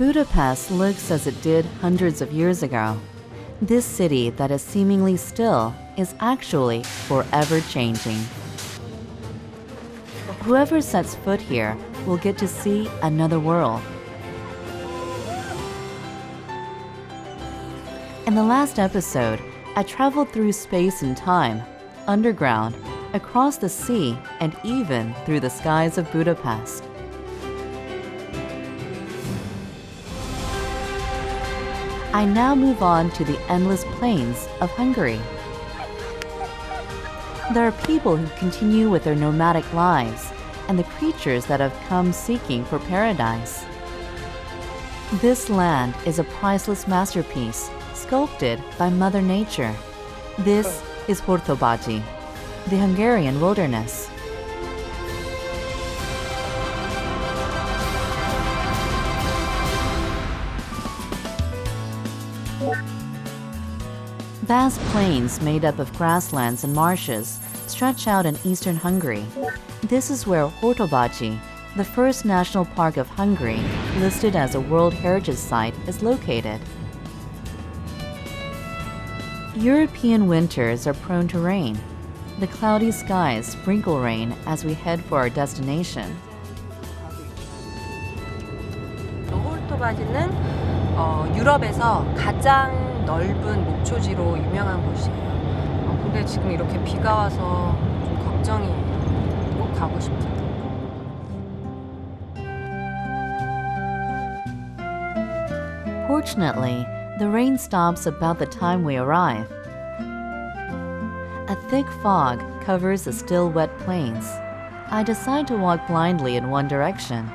Budapest looks as it did hundreds of years ago. This city that is seemingly still is actually forever changing. Whoever sets foot here will get to see another world. In the last episode, I traveled through space and time, underground, across the sea, and even through the skies of Budapest. I now move on to the endless plains of Hungary. There are people who continue with their nomadic lives and the creatures that have come seeking for paradise. This land is a priceless masterpiece sculpted by Mother Nature. This is Hortobagy, the Hungarian wilderness. Vast plains made up of grasslands and marshes stretch out in eastern Hungary. This is where Hortobagy, the first national park of Hungary, listed as a World Heritage Site, is located. European winters are prone to rain. The cloudy skies sprinkle rain as we head for our destination. hortobagy는 유럽에서 가장 넓은 목초지로 유명한 곳이에요. 근데 지금 이렇게 비가 와서 좀 걱정이에요. 꼭 가고 싶은데. Fortunately, the rain stops about the time we arrive. A thick fog covers the still wet plains. I decide to walk blindly in one direction.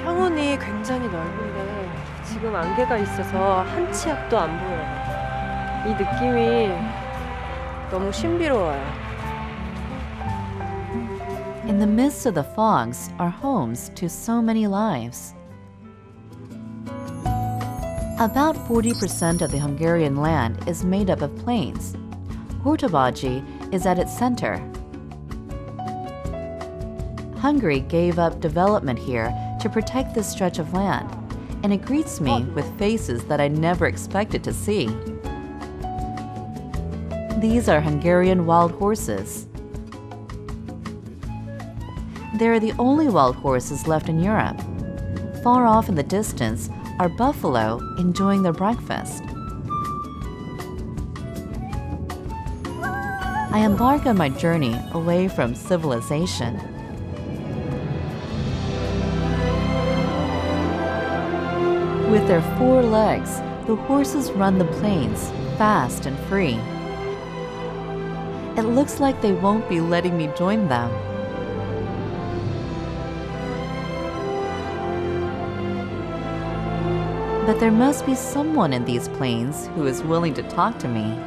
평원이 굉장히 넓은데 지금 안개가 있어서 한 치 앞도 안 보여요. 이 느낌이 너무 신비로워요. In the midst of the fogs are homes to so many lives. About 40% of the Hungarian land is made up of plains. Hortobagy is at its center. Hungary gave up development here to protect this stretch of land, and it greets me with faces that I never expected to see. These are Hungarian wild horses. They're the only wild horses left in Europe. Far off in the distance are buffalo enjoying their breakfast. I embark on my journey away from civilization. With their 4 legs, the horses run the plains, fast and free. It looks like they won't be letting me join them. But there must be someone in these plains who is willing to talk to me.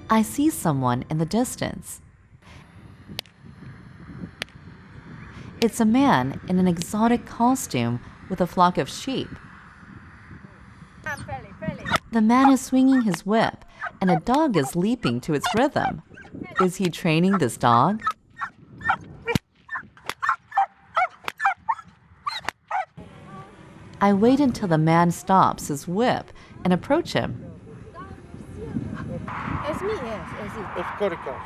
I see someone in the distance. It's a man in an exotic costume with a flock of sheep. The man is swinging his whip, and a dog is leaping to its rhythm. Is he training this dog? I wait until the man stops his whip and approach him. It's me, yes. Ez karikas.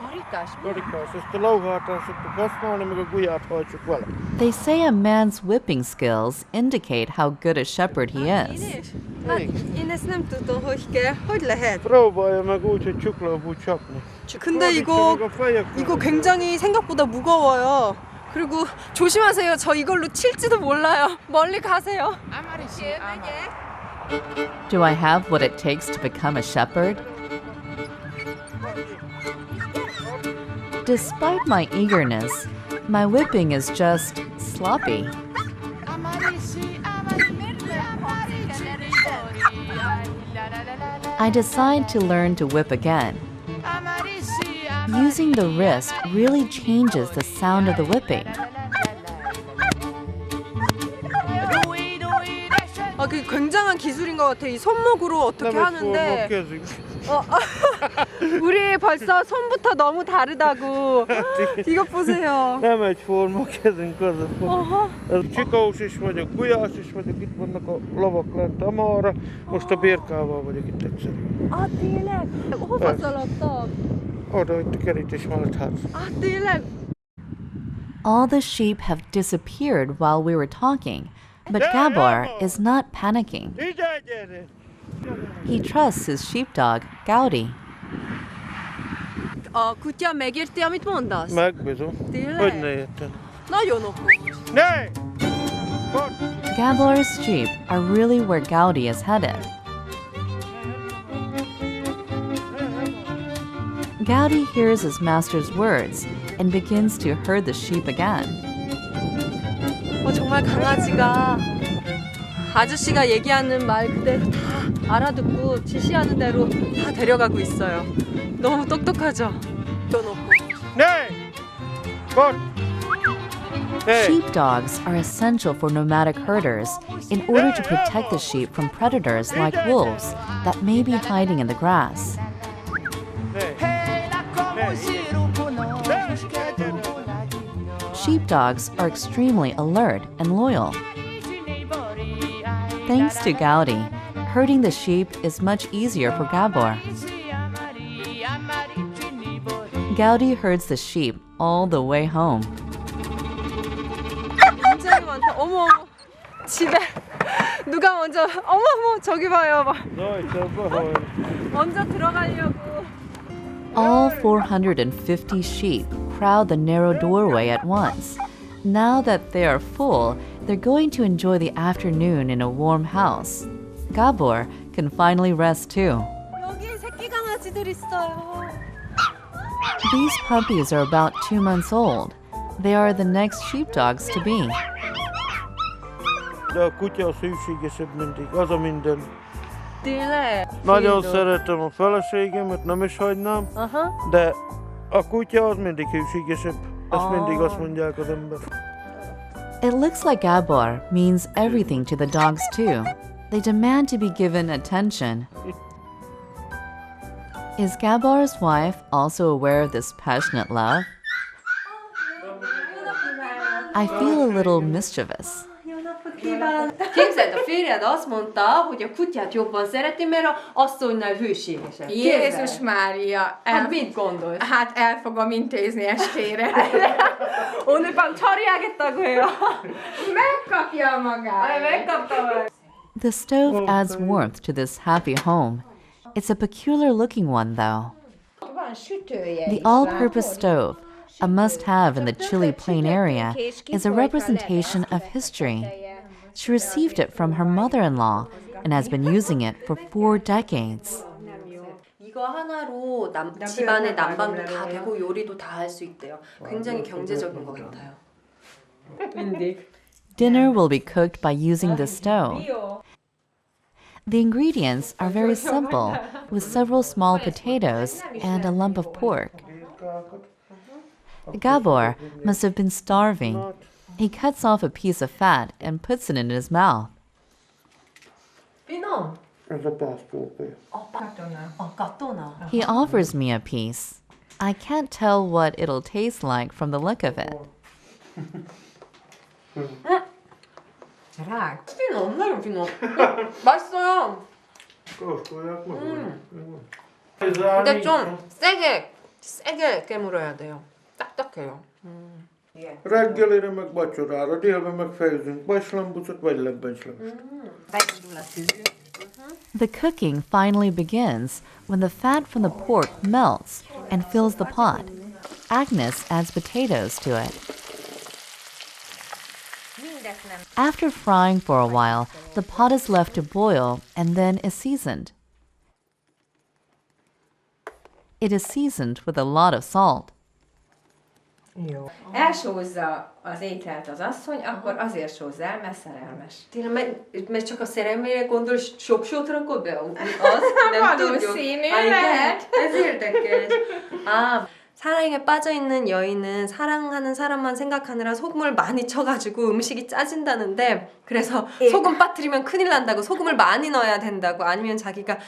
Karikas? Karikas. Ez te lóhartás, että kasnálni, meg a gulyát hajtsuk vele. They say a man's whipping skills indicate how good a shepherd he is. Én ezt nem tudom, hogy kell. Hogy lehet? Próbálja meg úgy, hogy csuklóból csapni. 근데 이거 굉장히 생각보다 무거워요. 그리고 조심하세요. 저 이걸로 칠지도 몰라요. 멀리 가세요. Do I have what it takes to become a shepherd? Despite my eagerness, my whipping is just sloppy. I decide to learn to whip again. Using the wrist really changes the sound of the whipping. 아, 그 굉장한 기술인 것 같아. 이 손목으로 어떻게 하는데. 우리 벌써 손부터 너무 다르다고. 이것 보세요. Nem egyforma a kezünk az. Csikós is vagyok, gulyás is vagyok, itt vannak a lovak lent amarra, most a birkával vagyok itt egyszerűen. Ah, tényleg? Hova szaladtak? Oda, itt a kerítés mellett hátra. Ah, tényleg? All the sheep have disappeared while we were talking, but Gabor is not panicking. He trusts his sheepdog, Gaudi. A kutya megérti, amit mondasz? Megbízom. Tényleg? Hogy ne érted? Nagyon okos. Ne! Gabor's sheep are really where Gaudi is headed. Gaudi hears his master's words and begins to herd the sheep again. 정말 강아지가 아저씨가 얘기하는 말 그대로 다 알아듣고 지시하는 대로 다 데려가고 있어요. 너무 똑똑하죠? Ne! Bort! Sheepdogs are essential for nomadic herders in order to protect the sheep from predators like wolves that may be hiding in the grass. Sheepdogs are extremely alert and loyal. Thanks to Gaudi, herding the sheep is much easier for Gabor. Gaudi herds the sheep all the way home. 굉장히 많다. 어머, 집에 누가 먼저 어머 저기 봐요. 먼저 들어가려고. All 450 sheep crowd the narrow doorway at once. Now that they are full, they're going to enjoy the afternoon in a warm house. Gabor can finally rest too. 여기 새끼 강아지들 있어요. These puppies are about 2 months old. They are the next sheepdogs to be. De a kutya a szívségesebb mindig, az a minden. Tényleg? Nagyon szeretem a feleségemet, nem is hagynám, de a kutya az mindig hűségesebb. Ezt mindig azt mondják az ember. It looks like Gabor means everything to the dogs too. They demand to be given attention. Is Gabor's wife also aware of this passionate love? I feel a little mischievous. Képzeld, a férjed azt mondta, hogy a kutyát jobban szereti, mert a asszonynál hőségesebb. Jézus Mária! Hát mit gondolsz? Hát el fogom intézni estére. 오늘 밤 처리하겠다고요. Megkapja magát! megkapta meg. The stove adds warmth to this happy home. It's a peculiar looking one though. Van sütője The is, all-purpose látod? stove, a must-have in the chilly plain area, is a representation of history. She received it from her mother-in-law and has been using it for 4 decades. 이거 하나로 집안의 난방도 다 되고 요리도 다 할 수 있대요. 굉장히 경제적인 것 같아요. Dinner will be cooked by using the stove. The ingredients are very simple, with several small potatoes and a lump of pork. Gabor must have been starving. He cuts off a piece of fat and puts it in his mouth. 피노. Ez a pásztorpé. katona. He offers me a piece. I can't tell what it'll taste like from the look of it. 피노, 엄청 피노. 맛있어요. Kóstolják meg. 근데 좀 세게 깨물어야 돼요. 딱딱해요. Reggelire meg vacsorára, délben meg főzünk bajslambucot vagy lebbenyslamust. The cooking finally begins when the fat from the pork melts and fills the pot. Agnes adds potatoes to it. After frying for a while, the pot is left to boil and then is seasoned. It is seasoned with a lot of salt. Elsózza az ételt az asszony, akkor azért sózza el, mert szerelmes. Tényleg, mert csak a szerelmére gondol, sok sót rakod be? Az? Nem tudjuk. Valószínű, lehet. Ez érdekes. 사랑에 빠져있는 여인은 사랑하는 사람만 생각하느라 소금을 많이 쳐가지고 음식이 짜진다는데 그래서 소금 빠뜨리면 큰일 난다고 소금을 많이 넣어야 된다고 아니면 자기가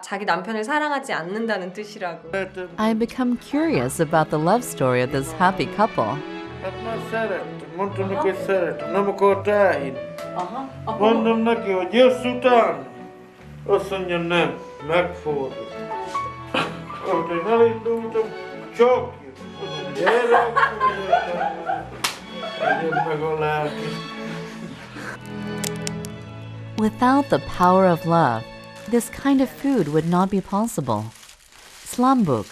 자기 남편을 사랑하지 않는다는 뜻이라고. I become curious about the love story of this happy couple. Hát már szerettem, mondtam neki, hogy szeretem, nem akart elhinni. Mondom neki, hogy jössz után? Azt mondja, nem, megfordul. Ahogy én elindultam, csak jött. Azt mondja, gyere, akkor jöttem. Meg a lelki. Without the power of love, this kind of food would not be possible. Slambuk,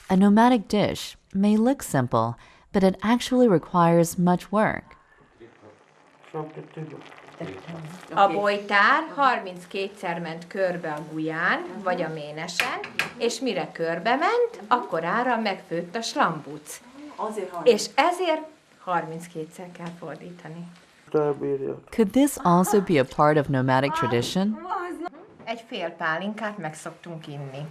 a nomadic dish, may look simple, but it actually requires much work. A bojtár 32-szer ment körbe a Guján, vagy a Ménesen, és mire körbe ment, akkorára megfőtt a slambuc. És ezért 32-szer kell fordítani. Could this also be a part of nomadic tradition? Egy fél pálinkát meg szoktunk inni.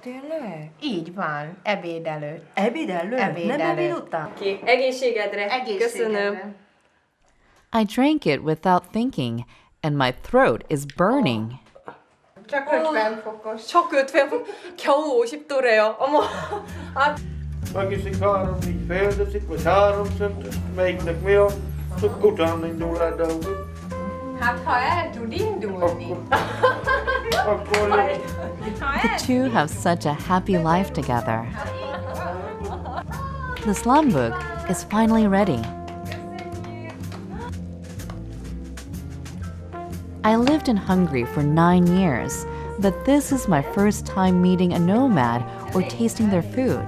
tényleg? Így van, ebéd előtt. Ebéd előtt? Ebéd Nem ebéd előtt. után? Egészségedre. Köszönöm. I drank it without thinking, and my throat is burning. Csak 50 fokos. Csak 50 fok. 겨우 50도래요. 어머. Megiszik 3-4 féldeszik, vagy 3 centet, melyiknek mi a, utána indul el dolgok. Hát ha el tud indulni. Akkor The two have such a happy life together. The slambuk is finally ready. I lived in Hungary for 9 years, but this is my first time meeting a nomad or tasting their food.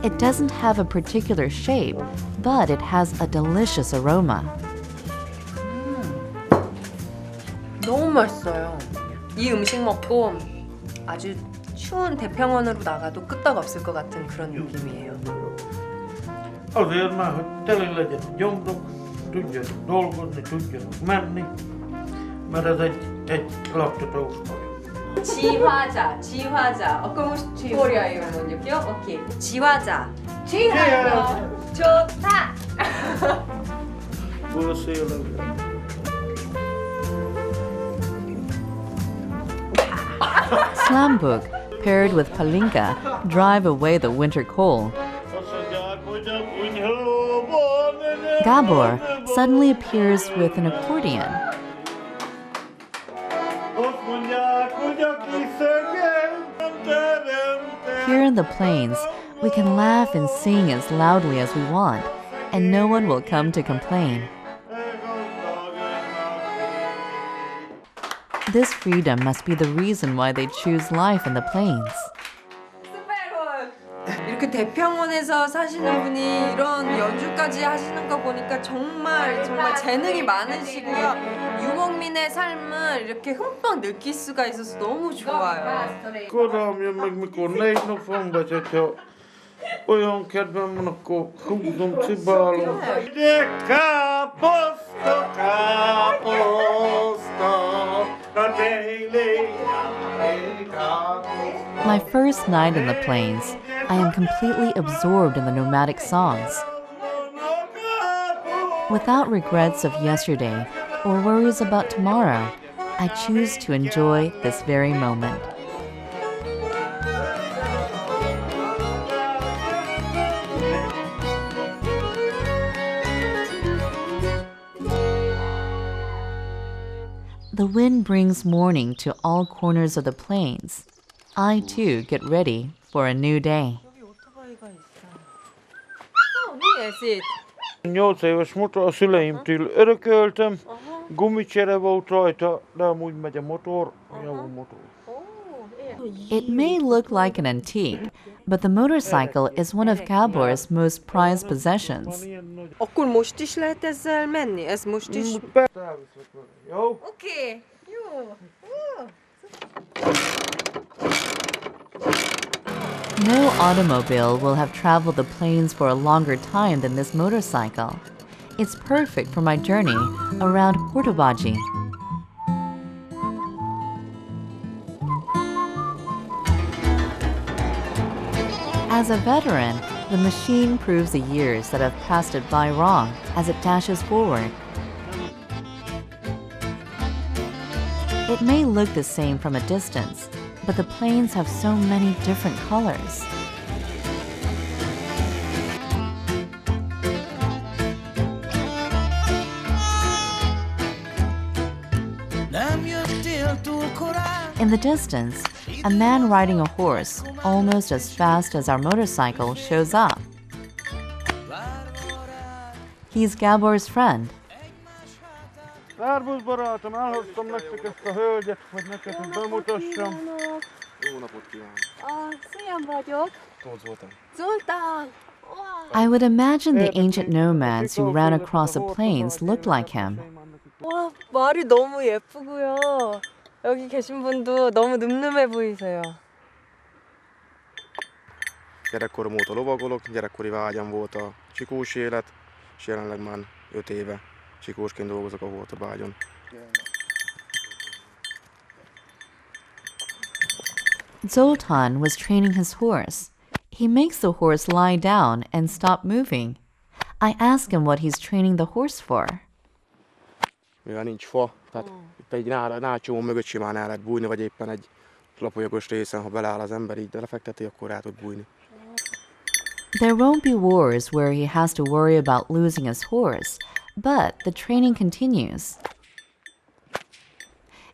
It doesn't have a particular shape, but it has a delicious aroma. 너무 맛있어요. 이 음식 먹고 아주 추운 대평원으로 나가도 끄떡 없을 것 같은 그런 느낌이에요. azért már, hogy tele legyen a gyomrok, tudjanak dolgozni, tudjanak menni, mert ez egy laktatós falu. 지화자. Akkor most koreaiul mondjuk, jó? Oké. 지화자. 좋다. Buszélek. Slambuk, paired with palinka, drive away the winter cold. Gabor suddenly appears with an accordion. Here in the plains, we can laugh and sing as loudly as we want, and no one will come to complain. This freedom must be the reason why they choose life in the plains. 이렇게 대평원에서 사시는 분이 이런 연주까지 하시는 거 보니까 정말 재능이 많으시고요. 유목민의 삶을 이렇게 흠뻑 느낄 수가 있어서 너무 좋아요. Korám jön meg, mikor 4 nap van, vagy hogyha olyan kedvem van, akkor húzom, cibálom. Káposzta, a déli káposzta. My first night in the plains, I am completely absorbed in the nomadic songs. Without regrets of yesterday or worries about tomorrow, I choose to enjoy this very moment. The wind brings morning to all corners of the plains. I too get ready for a new day. 8 éves motor, a szüleimtől örököltem, gumicsere volt rajta, de amúgy megy a motor, jó motor. It may look like an antique, but the motorcycle is one of Gabor's most prized possessions. Akkor most is lehet ezzel menni? Ez most is? Jó? Oké, jó. No automobile will have traveled the plains for a longer time than this motorcycle. It's perfect for my journey around Hortobagy. As a veteran, the machine proves the years that have passed it by wrong as it dashes forward. It may look the same from a distance, but the planes have so many different colors. In the distance, a man riding a horse, almost as fast as our motorcycle, shows up. He's Gabor's friend. Szervusz barátom, elhoztam nektek ezt a hölgyet, hogy neked bemutassam. Jó napot kívánok! Szia vagyok! Tóth Zoltán. Zoltán! I would imagine the ancient nomads who ran across the plains looked like him. 와, 말이 너무 예쁘고요. 여기 계신 분도 너무 늠름해 보이세요. Gyerekkorom óta lovagolok, gyerekkori vágyam volt a csikós élet, és jelenleg már 5 éve csikósként dolgozok a Hortobágyon. Zoltán was training his horse. He makes the horse lie down and stop moving. I ask him what he's training the horse for. Mivel nincs fa, tehát itt egy nácsó mögött simán el lehet bújni, vagy éppen egy lapolyagos részen, ha beleáll az ember, így lefekteti, akkor el tud bújni. There won't be wars where he has to worry about losing his horse, but the training continues.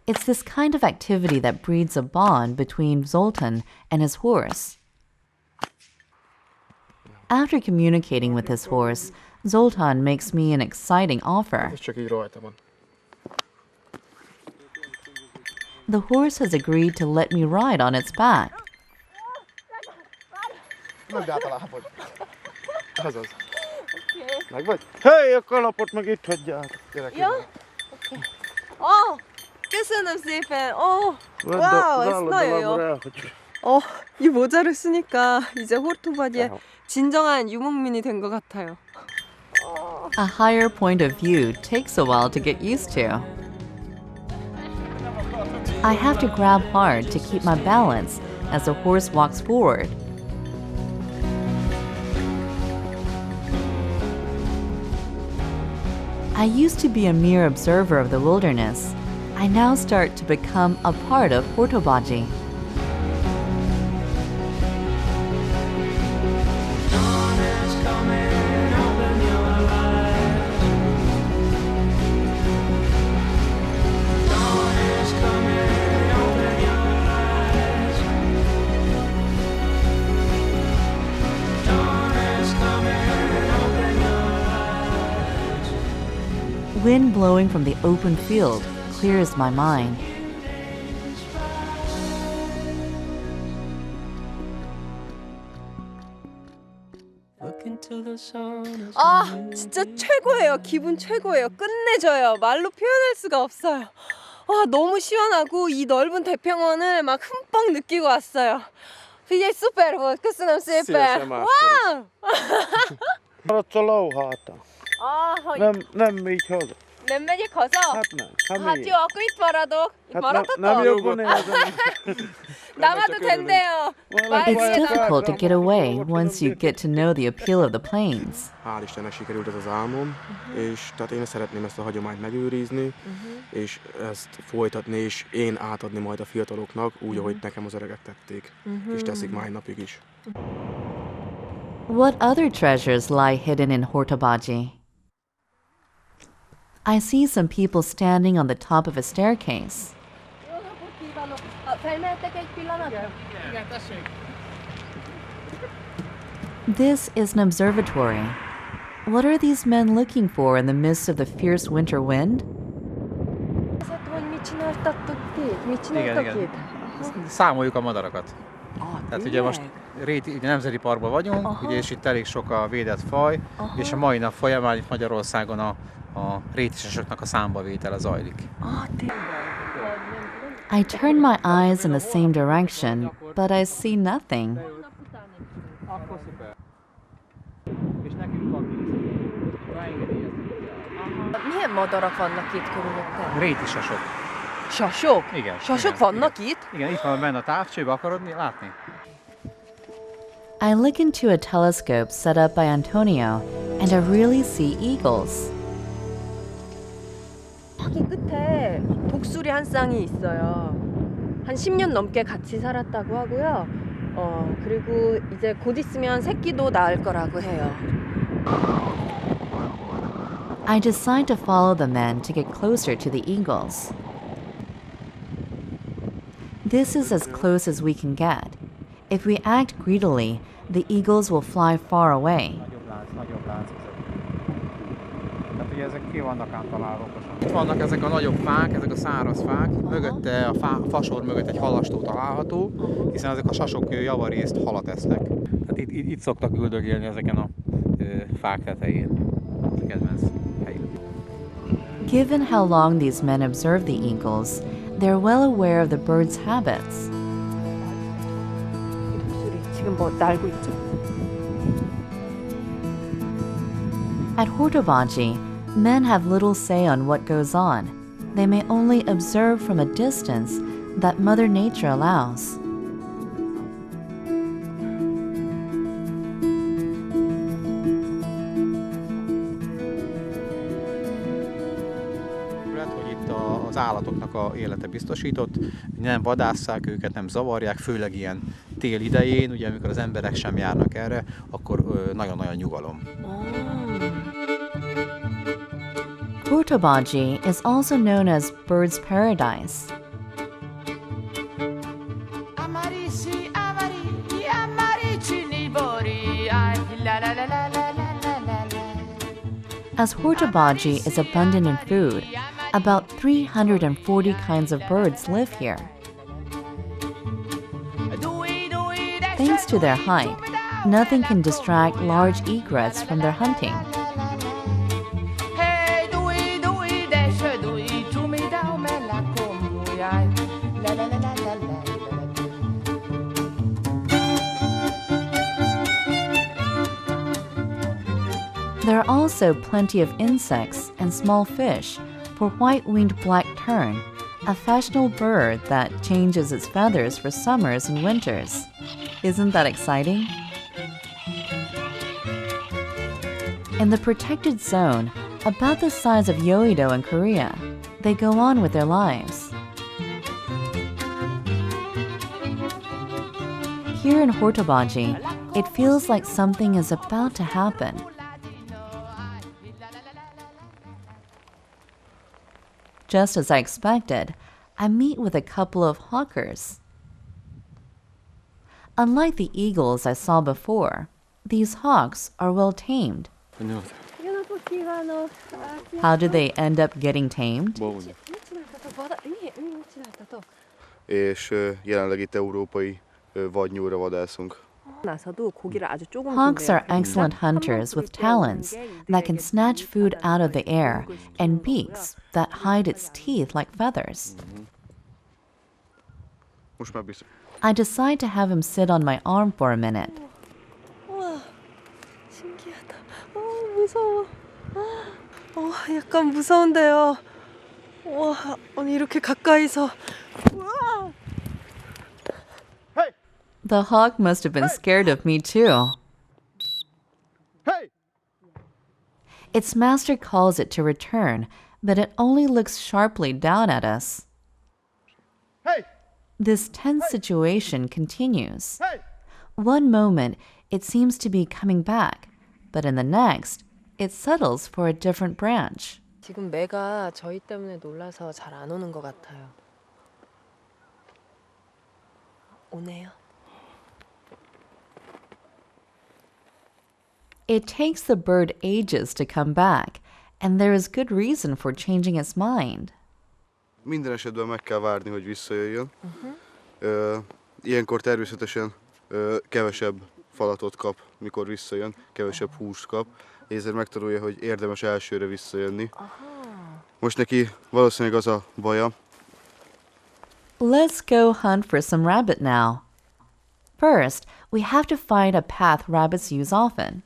It's this kind of activity that breeds a bond between Zoltán and his horse. After communicating with his horse, Zoltán makes me an exciting offer. Ez csak így rajta van. The horse has agreed to let me ride on its back. Mögd át a lábad. Ez az. Meg vagy? Hely, a kalapot meg itt hagyjátok. Ja? Oké. köszönöm szépen. 와우, 했어요. 이 모자를 쓰니까 이제 호르토바지의 진정한 유목민이 된 것 같아요. A higher point of view takes a while to get used to. I have to grab hard to keep my balance as the horse walks forward. I used to be a mere observer of the wilderness. I now start to become a part of Hortobagy. Wind blowing from the open field clears my mind. 진짜 최고예요. 기분 최고예요. 끝내줘요. 말로 표현할 수가 없어요. 너무 시원하고 이 넓은 대평원을 막 흠뻑 느끼고 왔어요. Figyelj, szuper volt, köszönöm szépen! Wow! Maradsz a lóháta. Nem így haza. Nem megyek haza? Hát nem. Hát jó, akkor itt maradok. Itt maradhatok? Nem jobban érzem. 남아도 된대요. It's difficult to get away once you get to know the appeal of the plains. Hál' Istennek sikerült ez az álmom, és tehát én szeretném ezt a hagyományt megőrizni, és ezt folytatni, és én átadni majd a fiataloknak, úgy, ahogy nekem az öregek tették, és teszik mai napig is. What other treasures lie hidden in Hortobagy? I see some people standing on the top of a staircase. This is an observatory. What are these men looking for in the midst of the fierce winter wind? Igen. Számoljuk a madarakat. Tehát ugye most ugye nemzeti parkban vagyunk, ugye, és itt elég sok a védett faj, és a mai nap folyamán itt Magyarországon a rétisesoknak a számbavétele zajlik. I turn my eyes in the same direction, but I see nothing. Milyen madarak vannak itt körülöttem? Rétisesok. Sasok? Igen. Sasok igen, vannak igen. itt? Igen, itt van benne a távcsőbe, akarod látni? I look into a telescope set up by Antonio and I really see eagles. 저기 끝에 독수리 한 쌍이 있어요. 한 10년 넘게 같이 살았다고 하고요. 그리고 이제 곧 있으면 새끼도 낳을 거라고 해요. I decide to follow the men to get closer to the eagles. This is as close as we can get. If we act greedily, the eagles will fly far away. Nagyobb lánc ezek. Tehát ugye ezek ki vannak ám találókosan. Itt vannak ezek a nagyobb fák, ezek a száraz fák. Mögötte, a fasor mögött egy halastó található, hiszen ezek a sasok javarészt halat esznek. Tehát itt szoktak üldögélni ezeken a fák tetején. Ez a kedvenc helyük. Given how long these men observe the eagles, they're well aware of the birds' habits. 독수리 지금 뭐 날고 있죠? At Hortobagy, men have little say on what goes on. They may only observe from a distance that Mother Nature allows. Hogy itt az állatoknak a élete biztosított, nem vadásszák őket, nem zavarják, főleg ilyen tél idején, ugye amikor az emberek sem járnak erre, akkor nagyon-nagyon nyugalom. Hortobagy is also known as Bird's Paradise. As Hortobagy is abundant in food, about 340 kinds of birds live here. Thanks to their height, nothing can distract large egrets from their hunting. There are also plenty of insects and small fish for white-winged black tern, a fashionable bird that changes its feathers for summers and winters. Isn't that exciting? In the protected zone, about the size of Yeouido in Korea, they go on with their lives. Here in Hortobagy, it feels like something is about to happen. Just as I expected, I meet with a couple of hawkers. Unlike the eagles I saw before, these hawks are well tamed. How did they end up getting tamed? És jelenleg itt európai vadnyúlra vadászunk. Hawks are excellent hunters with talons that can snatch food out of the air and beaks that hide its teeth like feathers. I decide to have him sit on my arm for a minute. 신기하다. 무서워. 약간 무서운데요. 아니 이렇게 가까이서. The hawk must have been scared of me too. Its master calls it to return, but it only looks sharply down at us. This tense situation continues. One moment, it seems to be coming back, but in the next, it settles for a different branch. 지금 매가 저희 때문에 놀라서 잘 안 오는 것 같아요. 오네요. It takes the bird ages to come back, and there is good reason for changing its mind. Minden esetben meg kell várni, hogy visszajöjjön. Ilyenkor természetesen kevesebb falatot kap, mikor visszajön, kevesebb húst kap, ezért megtanulja, hogy érdemes elsőre visszajönni. Most neki valószínűleg az a baja. Let's go hunt for some rabbit now. First, we have to find a path rabbits use often.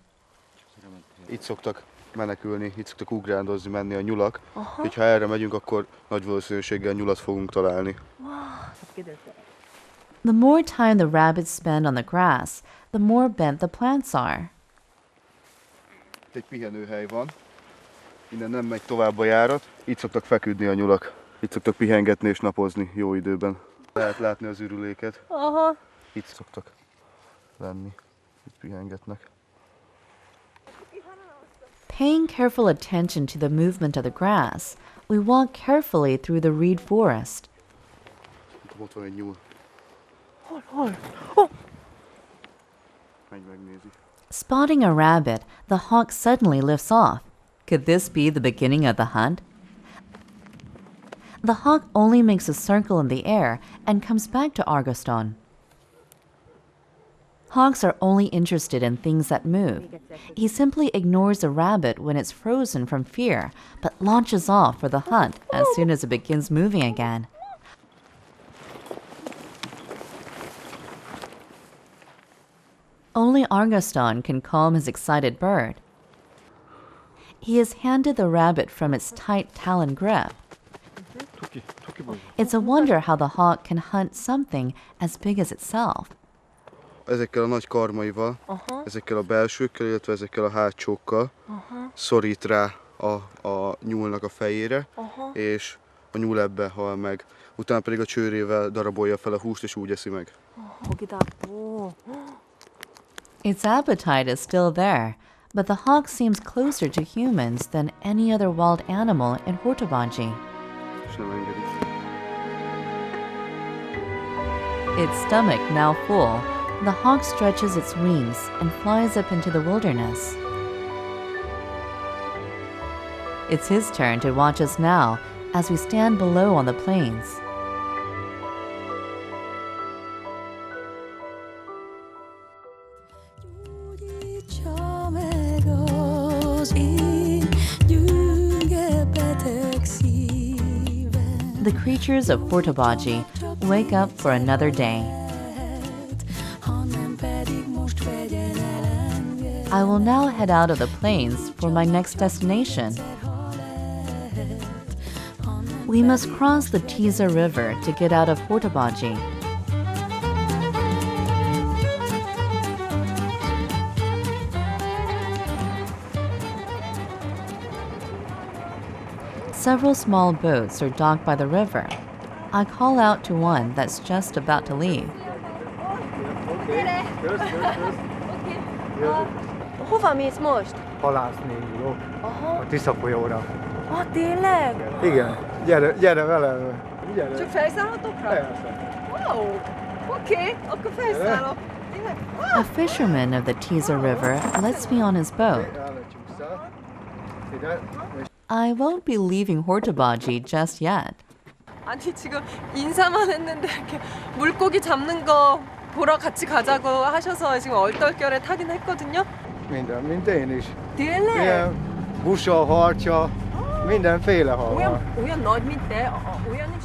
Itt szoktak menekülni, itt szoktak ugrándozni, menni a nyulak. Ha erre megyünk, akkor nagy valószínűséggel nyulat fogunk találni. The more time the rabbits spend on the grass, the more bent the plants are. Egy pihenőhely van. Innen nem megy tovább a járat. Itt szoktak feküdni a nyulak. Itt szoktak pihengetni és napozni jó időben. Lehet látni az ürüléket. Aha. Itt szoktak lenni. Itt pihengetnek. Paying careful attention to the movement of the grass, we walk carefully through the reed forest. Ott van egy nyúl. Hol? Oh! Menj megnézi. Spotting a rabbit, the hawk suddenly lifts off. Could this be the beginning of the hunt? The hawk only makes a circle in the air and comes back to Argoston. Hawks are only interested in things that move. He simply ignores the rabbit when it's frozen from fear, but launches off for the hunt as soon as it begins moving again. Only Argoston can calm his excited bird. He has handed the rabbit from its tight talon grip. It's a wonder how the hawk can hunt something as big as itself. Ezekkel a nagy karmaival, ezekkel a belsőkkel, illetve ezekkel a hátsókkal szorít rá a nyúlnak a fejére, és a nyúl ebbe hal meg. Utána pedig a csőrével darabolja fel a húst, és úgy eszi meg. Its appetite is still there, but the hawk seems closer to humans than any other wild animal in Hortobagy. És nem engedi. Its stomach now full, the hawk stretches its wings and flies up into the wilderness. It's his turn to watch us now as we stand below on the plains. The creatures of Hortobagy wake up for another day. I will now head out of the plains for my next destination. We must cross the Tisza River to get out of Hortobagy. Several small boats are docked by the river. I call out to one that's just about to leave. Hova mész most? Halászni indulok a Tisza folyóra. Tényleg? Igen, gyere velem. Gyere. Csak felszállhatok rá? Persze. Wow! Oké, akkor felszállok. A fisherman of the Tisza River lets me on his boat. I won't be leaving Hortobagy just yet. 아니 지금 인사만 했는데 이렇게 물고기 잡는 거 보러 같이 가자고 하셔서 지금 얼떨결에 타긴 했거든요. Minden, mint én is. Tényleg? Ilyen busa, harcsa, mindenféle hal van. olyan nagy, mint te? Olyan is?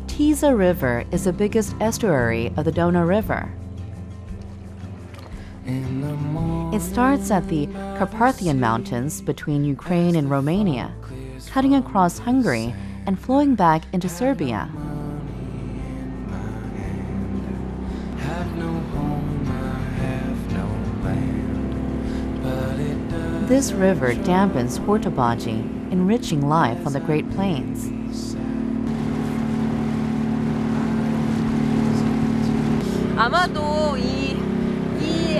Tisza River is the biggest estuary of the Dona River. It starts at the Carpathian Mountains between Ukraine and Romania, cutting across Hungary and flowing back into Serbia. This river dampens Hortobagy, enriching life on the Great Plains. 아마도 이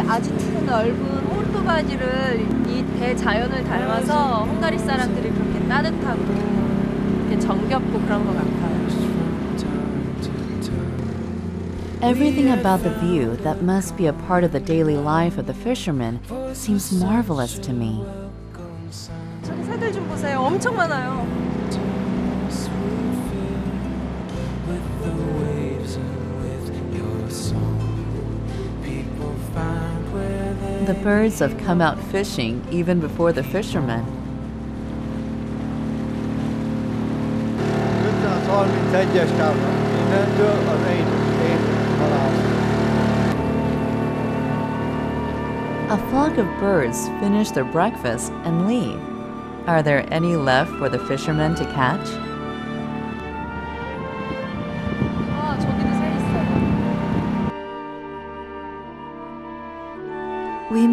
아주 넓은 호르토바지를 이 대자연을 닮아서 헝가리 사람들이 그렇게 따뜻하고 이렇게 정겹고 그런 것 같아요. Everything about the view that must be a part of the daily life of the fishermen seems marvelous to me. 저기 새들 좀 보세요. 엄청 많아요. The birds have come out fishing even before the fishermen. 531-es tábla. Innentől az én halászom. A flock of birds finish their breakfast and leave. Are there any left for the fishermen to catch? 저기는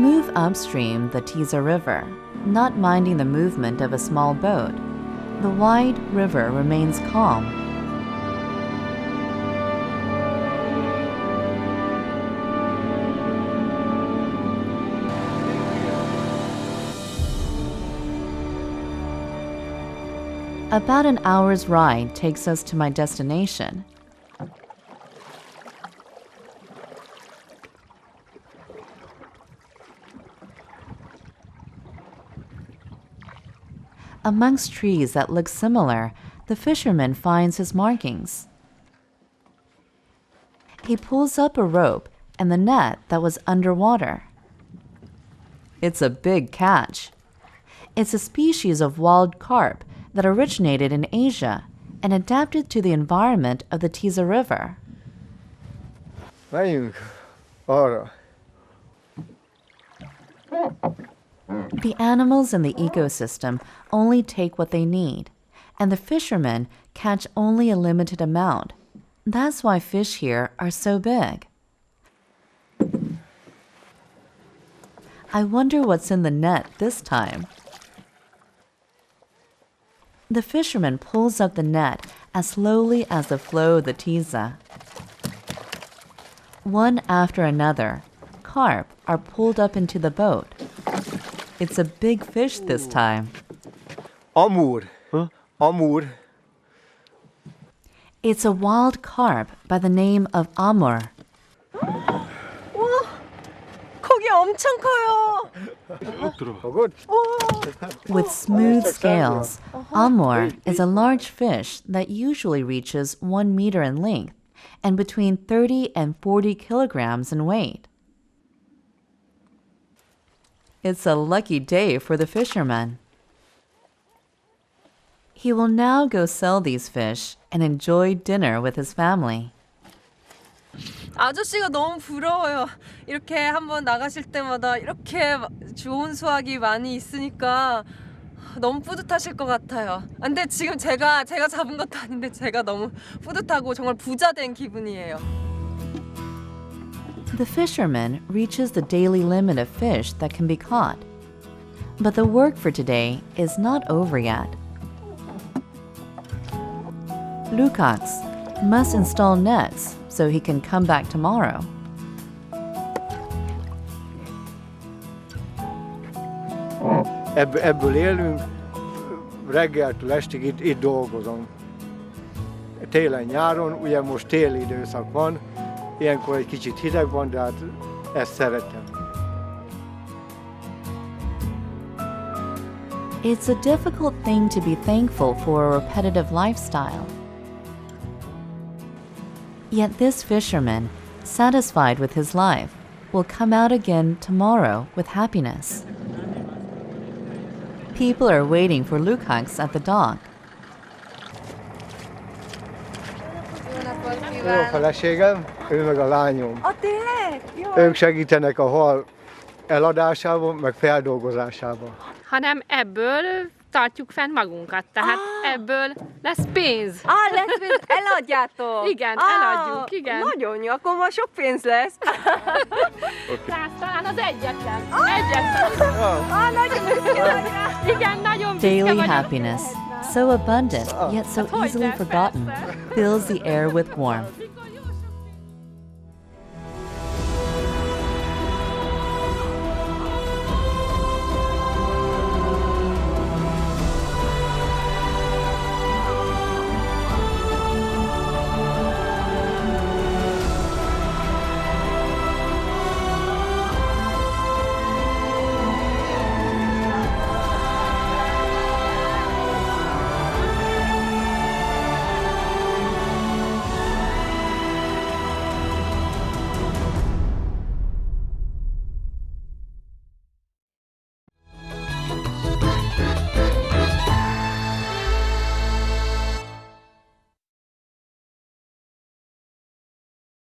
move upstream the Tisza River, not minding the movement of a small boat. The wide river remains calm. About an hour's ride takes us to my destination. Amongst trees that look similar, the fisherman finds his markings. He pulls up a rope and the net that was underwater. It's a big catch. It's a species of wild carp that originated in Asia and adapted to the environment of the Tisza River. Menjünk arra. The animals in the ecosystem only take what they need, and the fishermen catch only a limited amount. That's why fish here are so big. I wonder what's in the net this time. The fisherman pulls up the net as slowly as the flow of the Tisza. One after another, carp are pulled up into the boat. It's a big fish this time. Amúr. Amúr. It's a wild carp by the name of amur. 와, 거기 엄청 커요. With smooth scales, amur is a large fish that usually reaches 1 meter in length and between 30 and 40 kilograms in weight. It's a lucky day for the fisherman. He will now go sell these fish and enjoy dinner with his family. 아저씨가 너무 부러워요. 이렇게 한번 나가실 때마다 이렇게 좋은 수확이 많이 있으니까 너무 뿌듯하실 것 같아요. 근데 지금 제가 잡은 것도 아닌데 제가 너무 뿌듯하고 정말 부자 된 기분이에요. The fisherman reaches the daily limit of fish that can be caught. But the work for today is not over yet. Lukács must install nets so he can come back tomorrow. Ebből élünk, reggeltől estig itt dolgozom. Télen-nyáron, ugye most téli időszak van, ilyenkor egy kicsit hideg van, de hát ezt szeretem. It's a difficult thing to be thankful for a repetitive lifestyle. Yet this fisherman, satisfied with his life, will come out again tomorrow with happiness. People are waiting for Lukács at the dock. Jó a feleségem, ő meg a lányom. tényleg? Ők segítenek a hal eladásában, meg feldolgozásában. Hanem ebből tartjuk fenn magunkat, tehát ebből lesz pénz. lesz pénz, eladjátok? Igen, eladjuk, igen. Nagyon jó, akkor ma sok pénz lesz. Talán az egyetlen. Nagyon büszke vagy rá. Igen, nagyon büszke Daily vagyok. happiness, so abundant yet so easily forgotten, fills the air with warmth.